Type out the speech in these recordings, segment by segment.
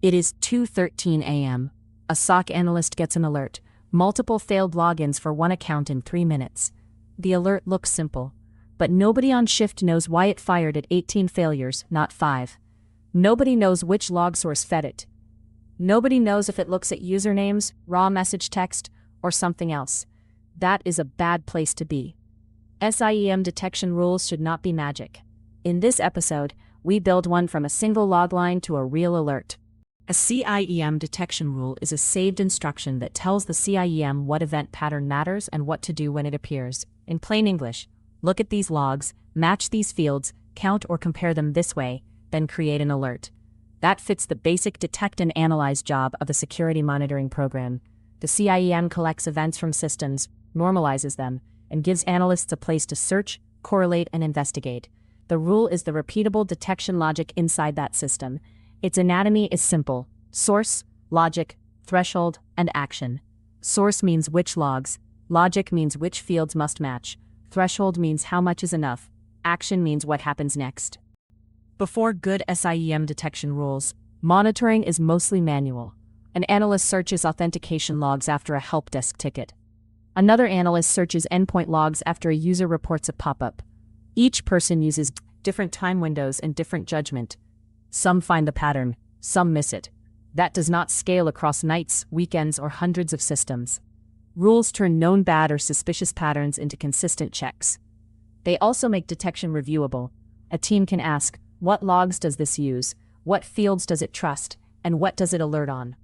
It is 2:13 a.m. A SOC analyst gets an alert. Multiple failed logins for one account in 3 minutes. The alert looks simple, but nobody on shift knows why it fired at 18 failures, not 5. Nobody knows which log source fed it. Nobody knows if it looks at usernames, raw message text, or something else. That is a bad place to be. SIEM detection rules should not be magic. In this episode, we build one from a single log line to a real alert. A SIEM detection rule is a saved instruction that tells the SIEM what event pattern matters and what to do when it appears. In plain English, look at these logs, match these fields, count or compare them this way, then create an alert. That fits the basic detect and analyze job of a security monitoring program. The SIEM collects events from systems, normalizes them, and gives analysts a place to search, correlate, and investigate. The rule is the repeatable detection logic inside that system. Its anatomy is simple: source, logic, threshold, and action. Source means which logs, logic means which fields must match, threshold means how much is enough, action means what happens next. Before good SIEM detection rules, monitoring is mostly manual. An analyst searches authentication logs after a help desk ticket. Another analyst searches endpoint logs after a user reports a pop-up. Each person uses different time windows and different judgment. Some find the pattern, some miss it. That does not scale across nights, weekends, or hundreds of systems. Rules turn known bad or suspicious patterns into consistent checks. They also make detection reviewable. A team can ask, what logs does this use, what fields does it trust, and what does it alert on?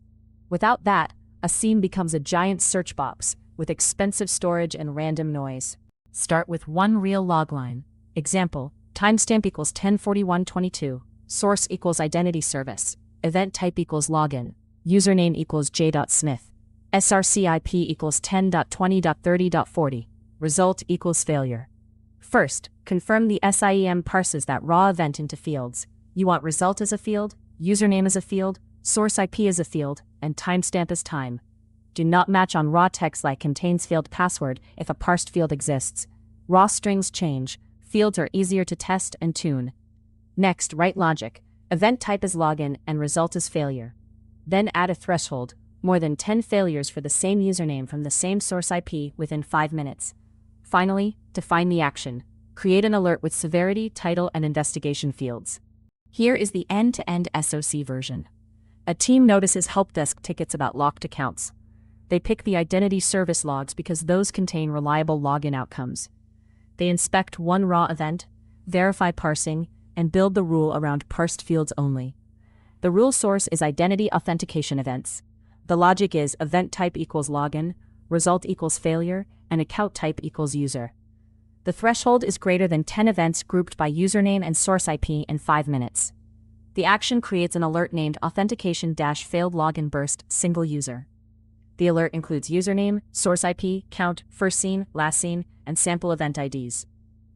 Without that, a SIEM becomes a giant search box with expensive storage and random noise. Start with one real log line. Example, timestamp equals 10:41:22, source equals identity service, event type equals login, username equals j.smith, srcip equals 10.20.30.40, result equals failure. First, confirm the SIEM parses that raw event into fields. You want result as a field, username as a field, source IP as a field, and timestamp as time. Do not match on raw text like contains failed password if a parsed field exists. Raw strings change. Fields are easier to test and tune. Next, write logic. Event type is login and result is failure. Then add a threshold, more than 10 failures for the same username from the same source IP within 5 minutes. Finally, define the action. Create an alert with severity, title, and investigation fields. Here is the end-to-end SOC version. A team notices help desk tickets about locked accounts. They pick the identity service logs because those contain reliable login outcomes. They inspect one raw event, verify parsing, and build the rule around parsed fields only. The rule source is identity authentication events. The logic is event type equals login, result equals failure, and account type equals user. The threshold is greater than 10 events grouped by username and source IP in 5 minutes. The action creates an alert named authentication-failed login burst single user. The alert includes username, source IP, count, first seen, last seen, and sample event IDs.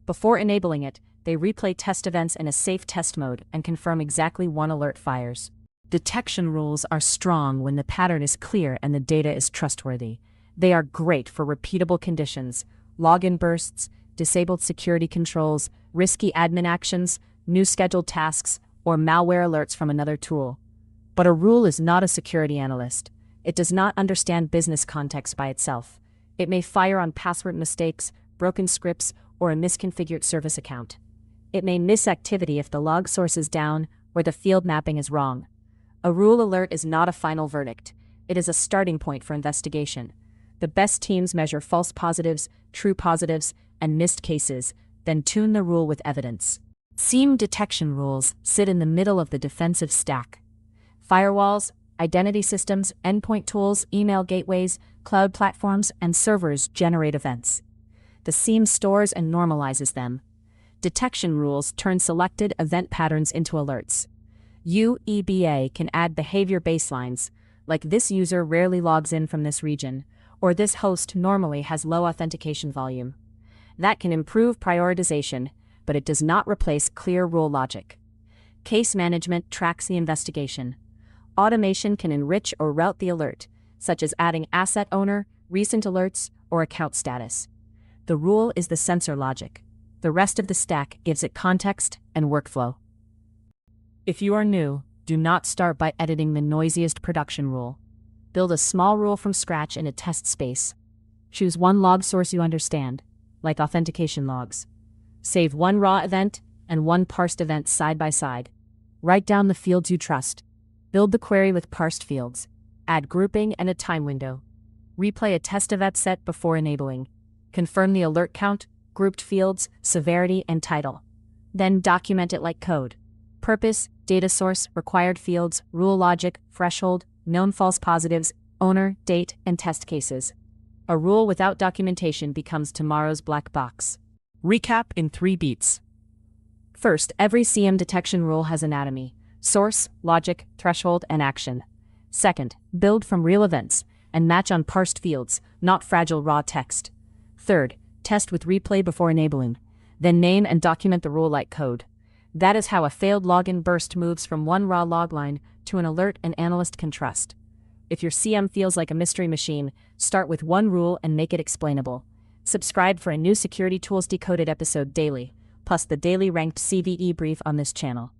Before enabling it, they replay test events in a safe test mode and confirm exactly one alert fires. Detection rules are strong when the pattern is clear and the data is trustworthy. They are great for repeatable conditions, login bursts, disabled security controls, risky admin actions, new scheduled tasks, or malware alerts from another tool. But a rule is not a security analyst. It does not understand business context by itself. It may fire on password mistakes, broken scripts, or a misconfigured service account. It may miss activity if the log source is down or the field mapping is wrong. A rule alert is not a final verdict. It is a starting point for investigation. The best teams measure false positives, true positives, and missed cases, then tune the rule with evidence. SIEM detection rules sit in the middle of the defensive stack. Firewalls, identity systems, endpoint tools, email gateways, cloud platforms, and servers generate events. The SIEM stores and normalizes them. Detection rules turn selected event patterns into alerts. UEBA can add behavior baselines, like this user rarely logs in from this region, or this host normally has low authentication volume. That can improve prioritization, but it does not replace clear rule logic. Case management tracks the investigation. Automation can enrich or route the alert, such as adding asset owner, recent alerts, or account status. The rule is the sensor logic. The rest of the stack gives it context and workflow. If you are new, Do not start by editing the noisiest production rule. Build a small rule from scratch in a test space. Choose one log source you understand, like authentication logs. Save one raw event and one parsed event side by side. Write down the fields you trust. Build the query with parsed fields. Add grouping and a time window. Replay a test event set before enabling. Confirm the alert count, grouped fields, severity, and title. Then document it like code. Purpose, data source, required fields, rule logic, threshold, known false positives, owner, date, and test cases. A rule without documentation becomes tomorrow's black box. Recap in 3 beats. First, every SIEM detection rule has anatomy: source, logic, threshold, and action. Second, build from real events and match on parsed fields, not fragile raw text. Third, test with replay before enabling. Then name and document the rule like code. That is how a failed login burst moves from one raw log line to an alert an analyst can trust. If your SIEM feels like a mystery machine, start with one rule and make it explainable. Subscribe for a new Security Tools Decoded episode daily, plus the daily ranked CVE brief on this channel.